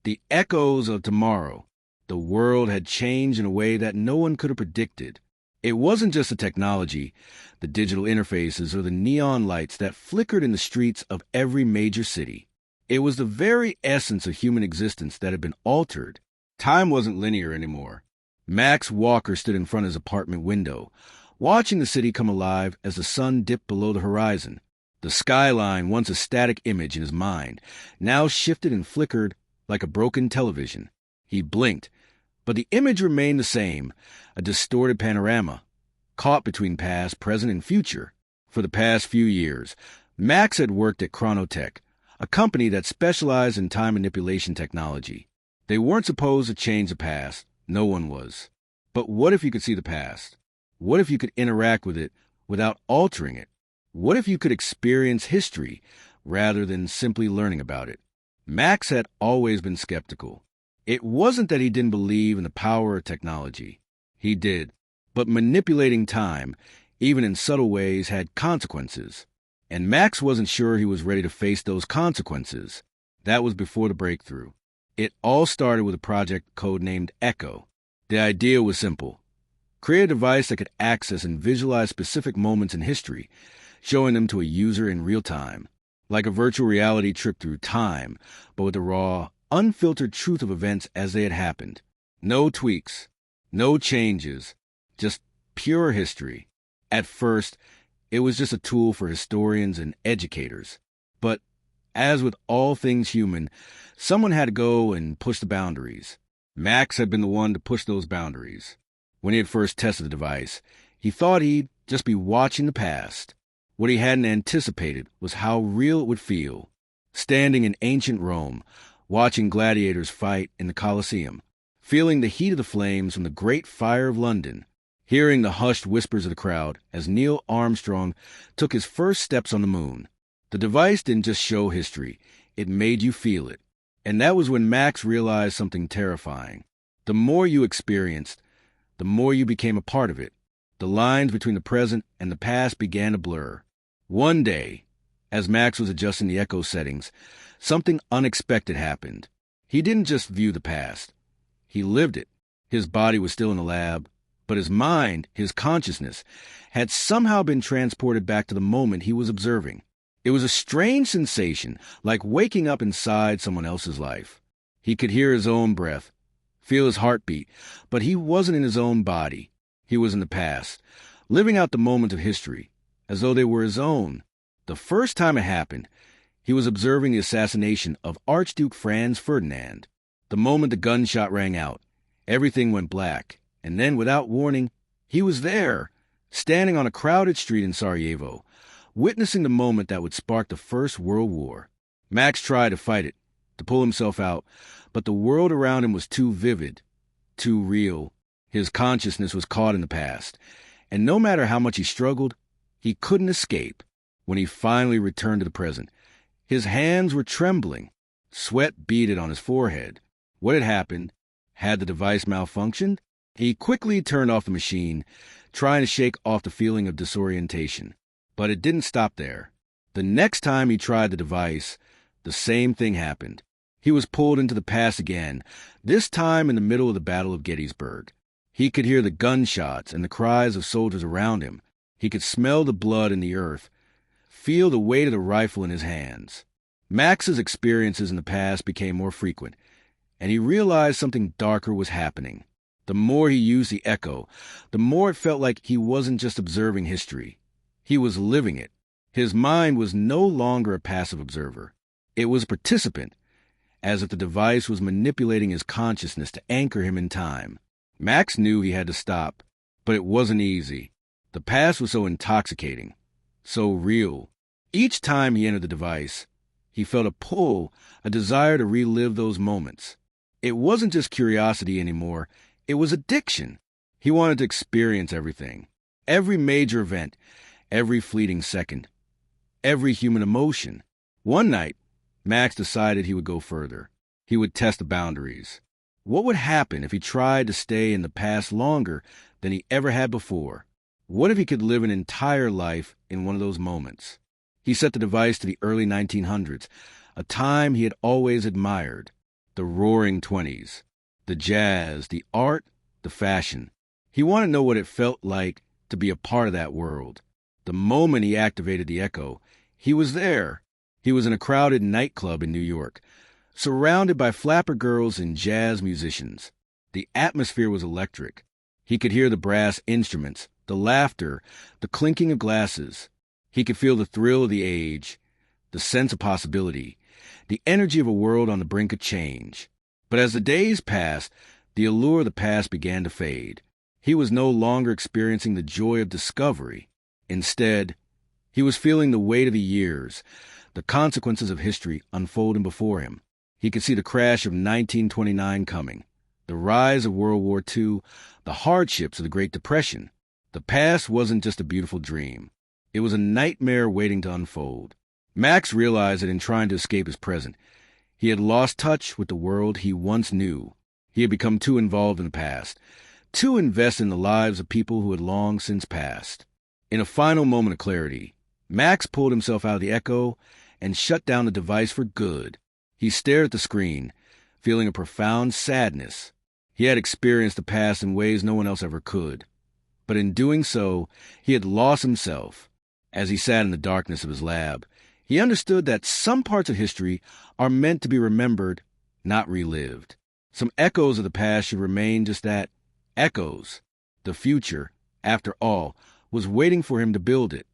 The echoes of tomorrow. The world had changed in a way that no one could have predicted. It wasn't just the technology, the digital interfaces, or the neon lights that flickered in the streets of every major city. It was the very essence of human existence that had been altered. Time wasn't linear anymore. Max Walker stood in front of his apartment window, watching the city come alive as the sun dipped below the horizon. The skyline, once a static image in his mind, now shifted and flickered like a broken television. He blinked, but the image remained the same, a distorted panorama, caught between past, present, and future. For the past few years, Max had worked at Chronotech, a company that specialized in time manipulation technology. They weren't supposed to change the past. No one was. But what if you could see the past? What if you could interact with it without altering it? What if you could experience history rather than simply learning about it? Max had always been skeptical. It wasn't that he didn't believe in the power of technology. He did. But manipulating time, even in subtle ways, had consequences. And Max wasn't sure he was ready to face those consequences. That was before the breakthrough. It all started with a project codenamed Echo. The idea was simple. Create a device that could access and visualize specific moments in history, showing them to a user in real time. Like a virtual reality trip through time, but with the raw, unfiltered truth of events as they had happened. No tweaks, no changes, just pure history. At first, it was just a tool for historians and educators. But as with all things human, someone had to go and push the boundaries. Max had been the one to push those boundaries. When he had first tested the device, he thought he'd just be watching the past. What he hadn't anticipated was how real it would feel. Standing in ancient Rome, watching gladiators fight in the Colosseum, feeling the heat of the flames from the Great Fire of London, hearing the hushed whispers of the crowd as Neil Armstrong took his first steps on the moon. The device didn't just show history, it made you feel it. And that was when Max realized something terrifying. The more you experienced, the more you became a part of it. The lines between the present and the past began to blur. One day, as Max was adjusting the echo settings, something unexpected happened. He didn't just view the past. He lived it. His body was still in the lab, but his mind, his consciousness, had somehow been transported back to the moment he was observing. It was a strange sensation, like waking up inside someone else's life. He could hear his own breath, feel his heartbeat, but he wasn't in his own body. He was in the past, living out the moment of history, as though they were his own. The first time it happened, he was observing the assassination of Archduke Franz Ferdinand. The moment the gunshot rang out, everything went black, and then, without warning, he was there, standing on a crowded street in Sarajevo, witnessing the moment that would spark the First World War. Max tried to fight it, to pull himself out, but the world around him was too vivid, too real. His consciousness was caught in the past, and no matter how much he struggled, he couldn't escape. When he finally returned to the present, his hands were trembling. Sweat beaded on his forehead. What had happened? Had the device malfunctioned? He quickly turned off the machine, trying to shake off the feeling of disorientation. But it didn't stop there. The next time he tried the device, the same thing happened. He was pulled into the past again, this time in the middle of the Battle of Gettysburg. He could hear the gunshots and the cries of soldiers around him. He could smell the blood in the earth, feel the weight of the rifle in his hands. Max's experiences in the past became more frequent, and he realized something darker was happening. The more he used the echo, the more it felt like he wasn't just observing history. He was living it. His mind was no longer a passive observer. It was a participant, as if the device was manipulating his consciousness to anchor him in time. Max knew he had to stop, but it wasn't easy. The past was so intoxicating, so real. Each time he entered the device, he felt a pull, a desire to relive those moments. It wasn't just curiosity anymore, it was addiction. He wanted to experience everything. Every major event, every fleeting second, every human emotion. One night, Max decided he would go further. He would test the boundaries. What would happen if he tried to stay in the past longer than he ever had before? What if he could live an entire life in one of those moments? He set the device to the early 1900s, a time he had always admired. the roaring 20s, the jazz, the art, the fashion. He wanted to know what it felt like to be a part of that world. The moment he activated the echo, he was there. He was in a crowded nightclub in New York, surrounded by flapper girls and jazz musicians. The atmosphere was electric. He could hear the brass instruments, the laughter, the clinking of glasses. He could feel the thrill of the age, the sense of possibility, the energy of a world on the brink of change. But as the days passed, the allure of the past began to fade. He was no longer experiencing the joy of discovery. Instead, he was feeling the weight of the years, the consequences of history unfolding before him. He could see the crash of 1929 coming, the rise of World War II, the hardships of the Great Depression. The past wasn't just a beautiful dream. It was a nightmare waiting to unfold. Max realized that in trying to escape his present, he had lost touch with the world he once knew. He had become too involved in the past, too invested in the lives of people who had long since passed. In a final moment of clarity, Max pulled himself out of the echo and shut down the device for good. He stared at the screen, feeling a profound sadness. He had experienced the past in ways no one else ever could. But in doing so, he had lost himself. As he sat in the darkness of his lab, he understood that some parts of history are meant to be remembered, not relived. Some echoes of the past should remain just that, echoes. The future, after all, was waiting for him to build it.